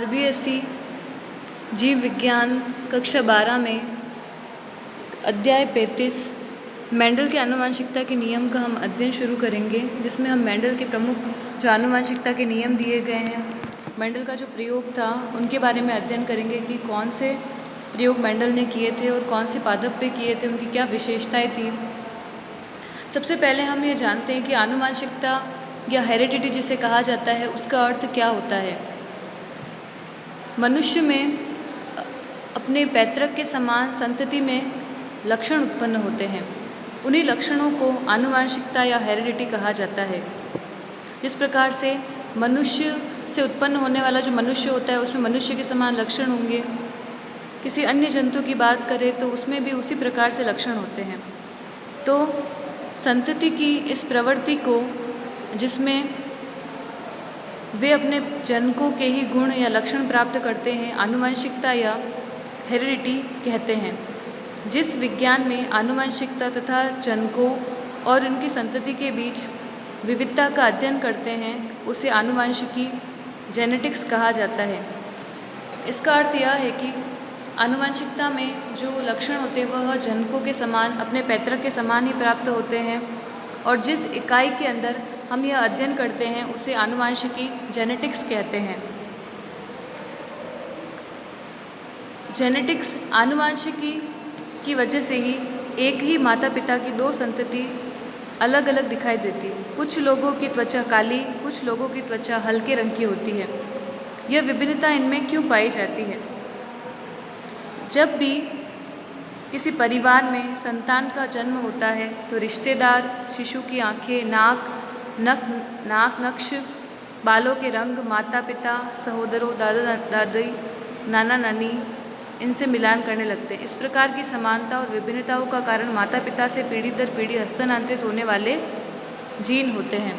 RBSC जीव विज्ञान कक्षा 12 में अध्याय 35 मेंडल के आनुवंशिकता के नियम का हम अध्ययन शुरू करेंगे, जिसमें हम मेंडल के प्रमुख जो आनुवंशिकता के नियम दिए गए हैं, मेंडल का जो प्रयोग था उनके बारे में अध्ययन करेंगे कि कौन से प्रयोग मेंडल ने किए थे और कौन से पादप पे किए थे, उनकी क्या विशेषताएं थी। सबसे पहले हम ये जानते हैं कि आनुवंशिकता या हेरिडिटी जिसे कहा जाता है उसका अर्थ क्या होता है। मनुष्य में अपने पैतृक के समान संतति में लक्षण उत्पन्न होते हैं, उन्हीं लक्षणों को आनुवंशिकता या हेरिडिटी कहा जाता है। जिस प्रकार से मनुष्य से उत्पन्न होने वाला जो मनुष्य होता है उसमें मनुष्य के समान लक्षण होंगे, किसी अन्य जंतु की बात करें तो उसमें भी उसी प्रकार से लक्षण होते हैं। तो संतति की इस प्रवृत्ति को, जिसमें वे अपने जनकों के ही गुण या लक्षण प्राप्त करते हैं, आनुवंशिकता या हेरिडिटी कहते हैं। जिस विज्ञान में आनुवंशिकता तथा जनकों और उनकी संतति के बीच विविधता का अध्ययन करते हैं उसे आनुवंशिकी जेनेटिक्स कहा जाता है। इसका अर्थ यह है कि आनुवंशिकता में जो लक्षण होते हैं वह जनकों के समान, अपने पैतृक के समान ही प्राप्त होते हैं, और जिस इकाई के अंदर हम यह अध्ययन करते हैं उसे आनुवंशिकी जेनेटिक्स कहते हैं। जेनेटिक्स आनुवंशिकी की वजह से ही एक ही माता पिता की दो संतति अलग अलग दिखाई देती है। कुछ लोगों की त्वचा काली, कुछ लोगों की त्वचा हल्के रंग की होती है। यह विभिन्नता इनमें क्यों पाई जाती है? जब भी किसी परिवार में संतान का जन्म होता है तो रिश्तेदार शिशु की आँखें, नाक नक्श, बालों के रंग, माता पिता, सहोदरों, दादा दादी, नाना नानी इनसे मिलान करने लगते हैं। इस प्रकार की समानता और विभिन्नताओं का कारण माता पिता से पीढ़ी दर पीढ़ी हस्तांतरित होने वाले जीन होते हैं।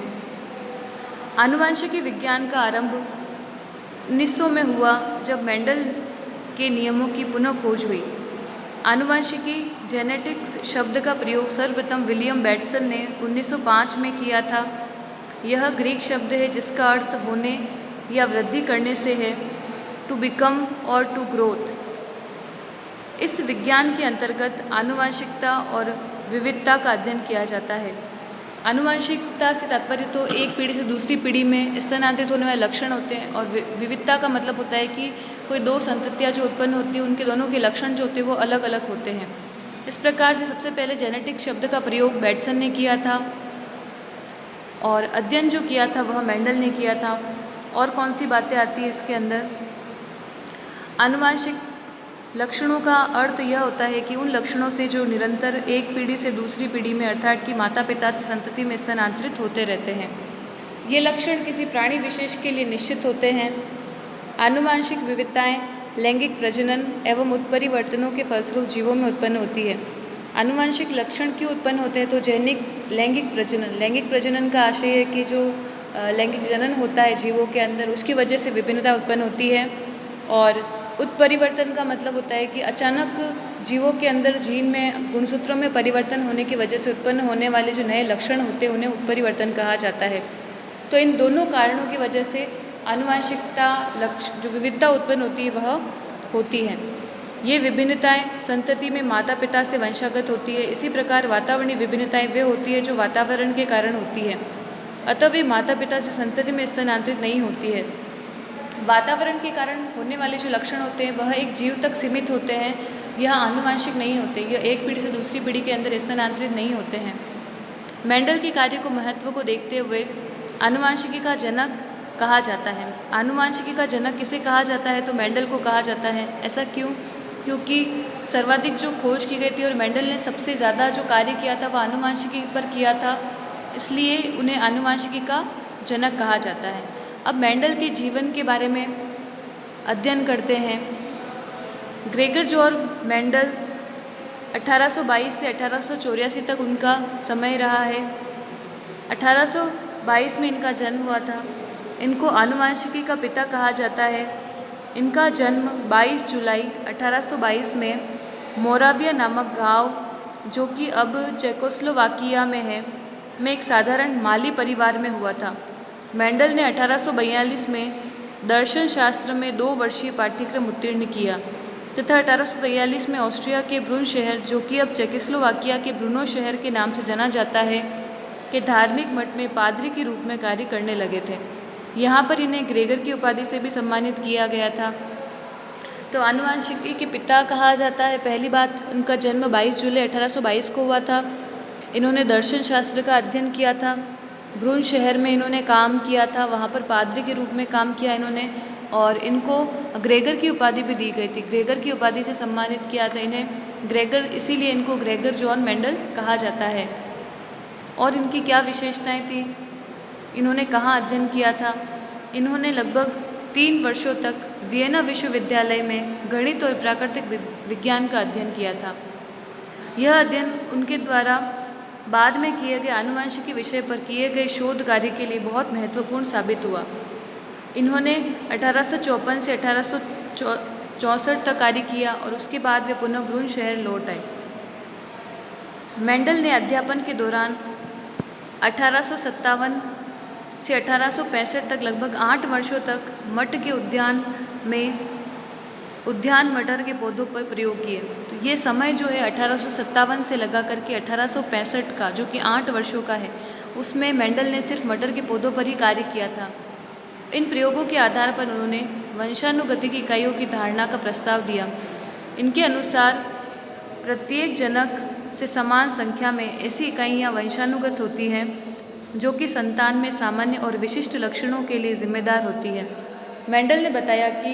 आनुवंशिकी विज्ञान का आरंभ 1900 में हुआ, जब मेंडल के नियमों की पुनः खोज हुई। आनुवंशिकी जेनेटिक्स शब्द का प्रयोग सर्वप्रथम विलियम बैटसन ने 1905 में किया था। यह ग्रीक शब्द है जिसका अर्थ होने या वृद्धि करने से है, टू बिकम और टू ग्रोथ। इस विज्ञान के अंतर्गत आनुवंशिकता और विविधता का अध्ययन किया जाता है। आनुवंशिकता से तात्पर्य तो एक पीढ़ी से दूसरी पीढ़ी में स्थानांतरित होने वाले लक्षण होते हैं, और विविधता का मतलब होता है कि कोई दो संततियाँ जो उत्पन्न होती हैं उनके दोनों के लक्षण जो होते हैं वो अलग अलग होते हैं। इस प्रकार से सबसे पहले जेनेटिक शब्द का प्रयोग बैटसन ने किया था, और अध्ययन जो किया था वह मेंडल ने किया था। और कौन सी बातें आती है इसके अंदर? आनुवंशिक लक्षणों का अर्थ यह होता है कि उन लक्षणों से जो निरंतर एक पीढ़ी से दूसरी पीढ़ी में अर्थात कि माता पिता से संतति में स्थानांतरित होते रहते हैं। ये लक्षण किसी प्राणी विशेष के लिए निश्चित होते हैं। आनुवंशिक विविधताएं लैंगिक प्रजनन एवं उत्परिवर्तनों के फलस्वरूप जीवों में उत्पन्न होती है। आनुवंशिक लक्षण क्यों उत्पन्न होते हैं? तो लैंगिक प्रजनन का आशय है कि जो लैंगिक जनन होता है जीवों के अंदर, उसकी वजह से विभिन्नता उत्पन्न होती है। और उत्परिवर्तन का मतलब होता है कि अचानक जीवों के अंदर जीन में गुणसूत्रों में परिवर्तन होने की वजह से उत्पन्न होने वाले जो नए लक्षण होते हैं उन्हें उत्परिवर्तन कहा जाता है। तो इन दोनों कारणों की वजह से आनुवंशिकता जो विविधता उत्पन्न होती है वह होती है। ये विभिन्नताएं संतति में माता पिता से वंशागत होती है। इसी प्रकार वातावरणीय विभिन्नताएं वे होती है जो वातावरण के कारण होती है, अतः वे माता पिता से संतति में स्थानांतरित नहीं होती है। वातावरण के कारण होने वाले जो लक्षण होते हैं वह एक जीव तक सीमित होते हैं, यह आनुवंशिक नहीं होते, यह एक पीढ़ी से दूसरी पीढ़ी के अंदर स्थानांतरित नहीं होते हैं। मेंडल के कार्य को महत्व को देखते हुए आनुवंशिकी का जनक कहा जाता है। आनुवंशिकी का जनक किसे कहा जाता है? तो मेंडल को कहा जाता है। ऐसा क्यों? क्योंकि सर्वाधिक जो खोज की गई थी और मेंडल ने सबसे ज़्यादा जो कार्य किया था वह आनुवंशिकी पर किया था, इसलिए उन्हें आनुवंशिकी का जनक कहा जाता है। अब मेंडल के जीवन के बारे में अध्ययन करते हैं। ग्रेगर जॉर्ग मेंडल 1822 से 1884 तक उनका समय रहा है। 1822 में इनका जन्म हुआ था। इनको आनुवंशिकी का पिता कहा जाता है। इनका जन्म 22 जुलाई 1822 में मोराविया नामक गांव, जो कि अब चेकोस्लोवाकिया में है, में एक साधारण माली परिवार में हुआ था। मेंडल ने 1842 में दर्शन शास्त्र में 2 वर्षीय पाठ्यक्रम उत्तीर्ण किया तथा 1843 में ऑस्ट्रिया के ब्रून शहर, जो कि अब चेकोस्लोवाकिया के ब्रुनो शहर के नाम से जाना जाता है, के धार्मिक मठ में पादरी के रूप में कार्य करने लगे थे। यहाँ पर इन्हें ग्रेगर की उपाधि से भी सम्मानित किया गया था। तो आनुवांशिकी के पिता कहा जाता है। पहली बात, उनका जन्म 22 जुलाई 1822 को हुआ था। इन्होंने दर्शन शास्त्र का अध्ययन किया था। ब्रून शहर में इन्होंने काम किया था, वहाँ पर पादरी के रूप में काम किया इन्होंने, और इनको ग्रेगर की उपाधि भी दी गई थी। ग्रेगर की उपाधि से सम्मानित किया था इन्हें। ग्रेगर, इसीलिए इनको ग्रेगर जॉन मेंडल कहा जाता है। और इनकी क्या विशेषताएं थी, इन्होंने कहाँ अध्ययन किया था? इन्होंने लगभग 3 वर्षों तक वियना विश्वविद्यालय में गणित और प्राकृतिक विज्ञान का अध्ययन किया था। यह अध्ययन उनके द्वारा बाद में किए गए आनुवंशिकी विषय पर किए गए शोध कार्य के लिए बहुत महत्वपूर्ण साबित हुआ। इन्होंने 1854 से 1864 तक कार्य किया और उसके बाद वे पुनः ब्रून शहर लौट आए। मेंडल ने अध्यापन के दौरान 1857 से 1865 तक लगभग 8 वर्षों तक मठ के उद्यान मटर के पौधों पर प्रयोग किए। तो ये समय जो है 1857 से लगा करके 1865 का, जो कि 8 वर्षों का है, उसमें मेंडल ने सिर्फ मटर के पौधों पर ही कार्य किया था। इन प्रयोगों के आधार पर उन्होंने वंशानुगतिक इकाइयों की धारणा का प्रस्ताव दिया। इनके अनुसार प्रत्येक जनक से समान संख्या में ऐसी इकाइयाँ वंशानुगत होती हैं जो कि संतान में सामान्य और विशिष्ट लक्षणों के लिए जिम्मेदार होती है। मेंडल ने बताया कि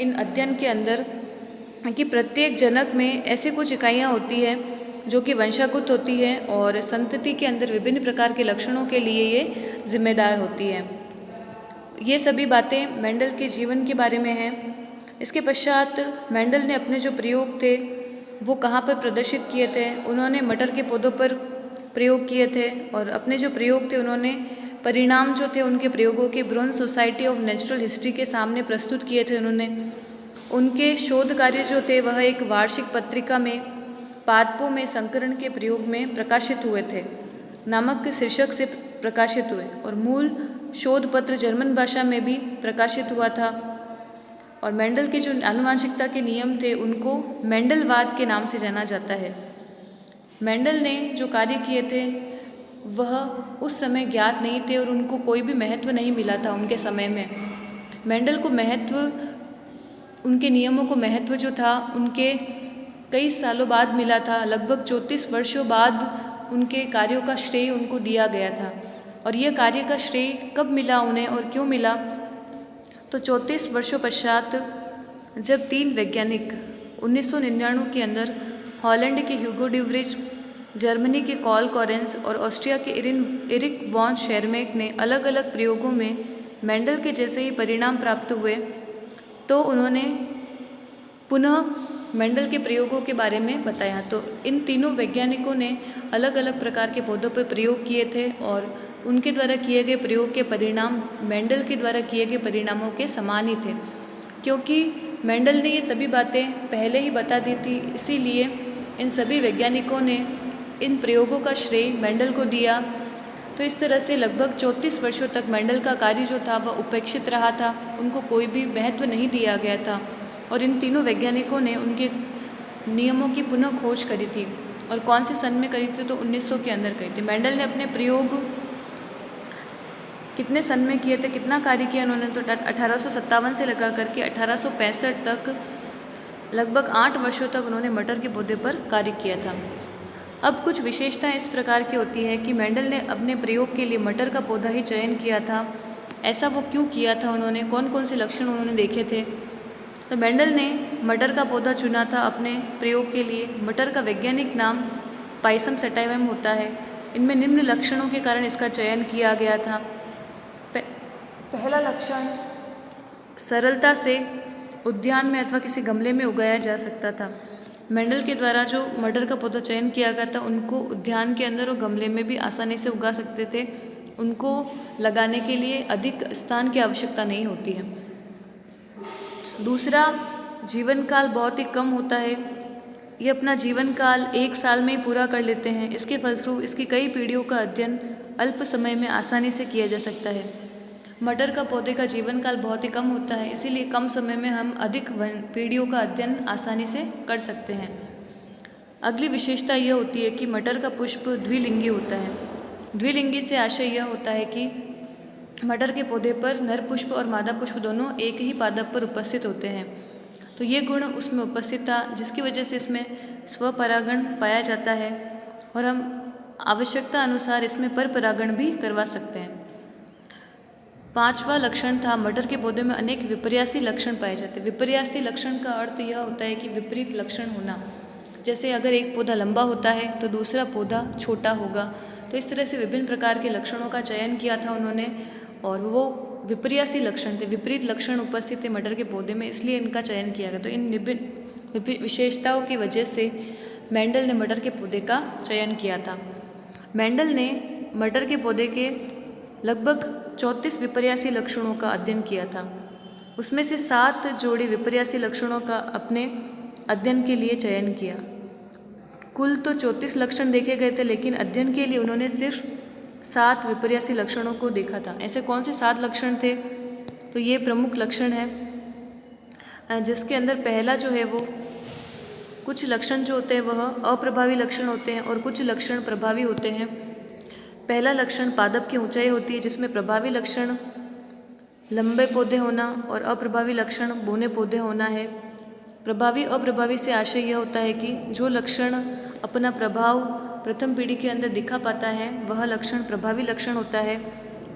इन अध्ययन के अंदर कि प्रत्येक जनक में ऐसी कुछ इकाइयाँ होती हैं जो कि वंशागत होती है और संतति के अंदर विभिन्न प्रकार के लक्षणों के लिए ये जिम्मेदार होती है। ये सभी बातें मेंडल के जीवन के बारे में हैं। इसके पश्चात मेंडल ने अपने जो प्रयोग थे वो कहाँ पर प्रदर्शित किए थे? उन्होंने मटर के पौधों पर प्रयोग किए थे और अपने जो प्रयोग थे उन्होंने परिणाम जो थे उनके प्रयोगों के Brunn society of natural history के सामने प्रस्तुत किए थे। उनके शोध कार्य जो थे वह एक वार्षिक पत्रिका में पादपों में संकरण के प्रयोग में प्रकाशित हुए थे नामक शीर्षक से प्रकाशित हुए, और मूल शोध पत्र जर्मन भाषा में भी प्रकाशित हुआ था। और मेंडल के जो आनुवांशिकता के नियम थे उनको मेंडलवाद के नाम से जाना जाता है। मेंडल ने जो कार्य किए थे वह उस समय ज्ञात नहीं थे और उनको कोई भी महत्व नहीं मिला था उनके समय में। मेंडल को महत्व, उनके नियमों को महत्व जो था उनके कई सालों बाद मिला था। लगभग 34 वर्षों बाद उनके कार्यों का श्रेय उनको दिया गया था। और यह कार्य का श्रेय कब मिला उन्हें और क्यों मिला? तो 34 वर्षों पश्चात जब 3 वैज्ञानिक 1999 के अंदर हॉलैंड के ह्यूगो ड्यूवरिच, जर्मनी के कॉल कॉरेंस और ऑस्ट्रिया के एरिक वॉन शेरमेक ने अलग अलग प्रयोगों में मेंडल के जैसे ही परिणाम प्राप्त हुए, तो उन्होंने पुनः मेंडल के प्रयोगों के बारे में बताया। तो इन तीनों वैज्ञानिकों ने अलग अलग प्रकार के पौधों पर प्रयोग किए थे और उनके द्वारा किए गए प्रयोग के परिणाम मेंडल के द्वारा किए गए परिणामों के समान ही थे, क्योंकि मेंडल ने ये सभी बातें पहले ही बता दी थी। इसीलिए इन सभी वैज्ञानिकों ने इन प्रयोगों का श्रेय मेंडल को दिया। तो इस तरह से लगभग 34 वर्षों तक मेंडल का कार्य जो था वह उपेक्षित रहा था, उनको कोई भी महत्व नहीं दिया गया था। और इन तीनों वैज्ञानिकों ने उनके नियमों की पुनः खोज करी थी। और कौन से सन में करी थी? तो 1900 के अंदर करी थी। मेंडल ने अपने प्रयोग कितने सन में किए थे, कितना कार्य किया उन्होंने? तो 1857 से लगा करके 1865 तक लगभग 8 वर्षों तक उन्होंने मटर के पौधे पर कार्य किया था। अब कुछ विशेषताएं इस प्रकार की होती है कि मेंडल ने अपने प्रयोग के लिए मटर का पौधा ही चयन किया था। ऐसा वो क्यों किया था? उन्होंने कौन कौन से लक्षण उन्होंने देखे थे? तो मेंडल ने मटर का पौधा चुना था अपने प्रयोग के लिए। मटर का वैज्ञानिक नाम पाइसम सटाइवम होता है। इनमें निम्न लक्षणों के कारण इसका चयन किया गया था। पहला लक्षण, सरलता से उद्यान में अथवा किसी गमले में उगाया जा सकता था। मेंडल के द्वारा जो मटर का पौधा चयन किया गया था उनको उद्यान के अंदर और गमले में भी आसानी से उगा सकते थे। उनको लगाने के लिए अधिक स्थान की आवश्यकता नहीं होती है। दूसरा, जीवन काल बहुत ही कम होता है। ये अपना जीवन काल 1 साल में ही पूरा कर लेते हैं। इसके फलस्वरूप इसकी कई पीढ़ियों का अध्ययन अल्प समय में आसानी से किया जा सकता है। मटर का पौधे का जीवन काल बहुत ही कम होता है, इसीलिए कम समय में हम अधिक पीढ़ियों का अध्ययन आसानी से कर सकते हैं। अगली विशेषता यह होती है कि मटर का पुष्प द्विलिंगी होता है। द्विलिंगी से आशय यह होता है कि मटर के पौधे पर नर पुष्प और मादा पुष्प दोनों एक ही पादप पर उपस्थित होते हैं। तो ये गुण उसमें उपस्थित था, जिसकी वजह से इसमें स्वपरागण पाया जाता है और हम आवश्यकता अनुसार इसमें परपरागण भी करवा सकते हैं। पांचवा लक्षण था, मटर के पौधे में अनेक विपर्यासी लक्षण पाए जाते हैं। विपर्यासी लक्षण का अर्थ यह होता है कि विपरीत लक्षण होना। जैसे अगर एक पौधा लंबा होता है तो दूसरा पौधा छोटा होगा। तो इस तरह से विभिन्न प्रकार के लक्षणों का चयन किया था उन्होंने, और वो विपर्यासी लक्षण थे, विपरीत लक्षण उपस्थित थे मटर के पौधे में, इसलिए इनका चयन किया गया। तो इन विभिन्न विशेषताओं की वजह से मेंडल ने मटर के पौधे का चयन किया था। मेंडल ने मटर के पौधे के लगभग 34 विपर्यासी लक्षणों का अध्ययन किया था। उसमें से 7 जोड़ी विपर्यासी लक्षणों का अपने अध्ययन के लिए चयन किया। कुल तो 34 लक्षण देखे गए थे, लेकिन अध्ययन के लिए उन्होंने सिर्फ 7 विपर्यासी लक्षणों को देखा था। ऐसे कौन से 7 लक्षण थे? तो ये प्रमुख लक्षण है, जिसके अंदर पहला जो है वो, कुछ लक्षण जो होते हैं वह अप्रभावी लक्षण होते हैं और कुछ लक्षण प्रभावी होते हैं। पहला लक्षण पादप की ऊंचाई होती है, जिसमें प्रभावी लक्षण लंबे पौधे होना और अप्रभावी लक्षण बौने पौधे होना है। प्रभावी अप्रभावी से आशय यह होता है कि जो लक्षण अपना प्रभाव प्रथम पीढ़ी के अंदर दिखा पाता है वह लक्षण प्रभावी लक्षण होता है,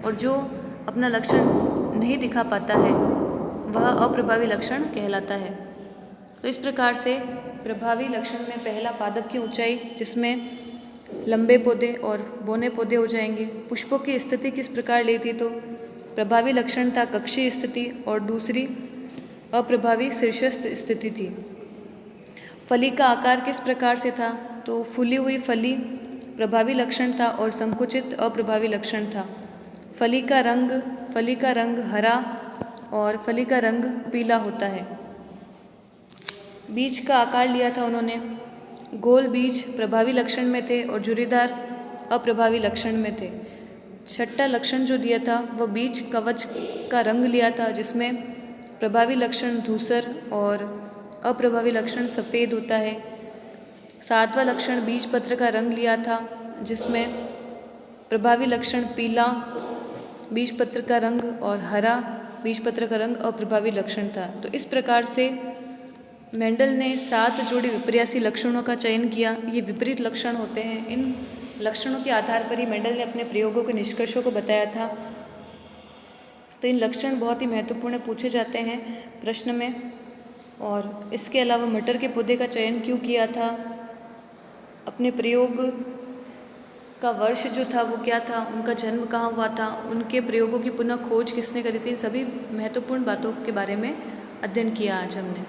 और जो अपना लक्षण नहीं दिखा पाता है वह अप्रभावी लक्षण कहलाता है। तो इस प्रकार से प्रभावी लक्षण में पहला पादप की ऊंचाई, जिसमें लंबे पौधे और बौने पौधे हो जाएंगे। पुष्पों की स्थिति किस प्रकार ली थी? तो प्रभावी लक्षण था कक्षीय स्थिति और दूसरी अप्रभावी शीर्षस्थ स्थिति थी। फली का आकार किस प्रकार से था? तो फूली हुई फली प्रभावी लक्षण था और संकुचित अप्रभावी लक्षण था। फली का रंग हरा और फली का रंग पीला होता है। बीज का आकार लिया था उन्होंने, गोल बीज प्रभावी लक्षण में थे और झुर्रीदार अप्रभावी लक्षण में थे। छठा लक्षण जो दिया था वह बीज कवच का रंग लिया था, जिसमें प्रभावी लक्षण धूसर और अप्रभावी लक्षण सफ़ेद होता है। सातवां लक्षण बीज पत्र का रंग लिया था, जिसमें प्रभावी लक्षण पीला बीज पत्र का रंग और हरा बीज पत्र का रंग अप्रभावी लक्षण था। तो इस प्रकार से मेंडल ने 7 जोड़ी विपर्यासी लक्षणों का चयन किया। ये विपरीत लक्षण होते हैं। इन लक्षणों के आधार पर ही मेंडल ने अपने प्रयोगों के निष्कर्षों को बताया था। तो इन लक्षण बहुत ही महत्वपूर्ण पूछे जाते हैं प्रश्न में। और इसके अलावा मटर के पौधे का चयन क्यों किया था, अपने प्रयोग का वर्ष जो था वो क्या था, उनका जन्म कहाँ हुआ था, उनके प्रयोगों की पुनः खोज किसने करी थी, सभी महत्वपूर्ण बातों के बारे में अध्ययन किया आज हमने।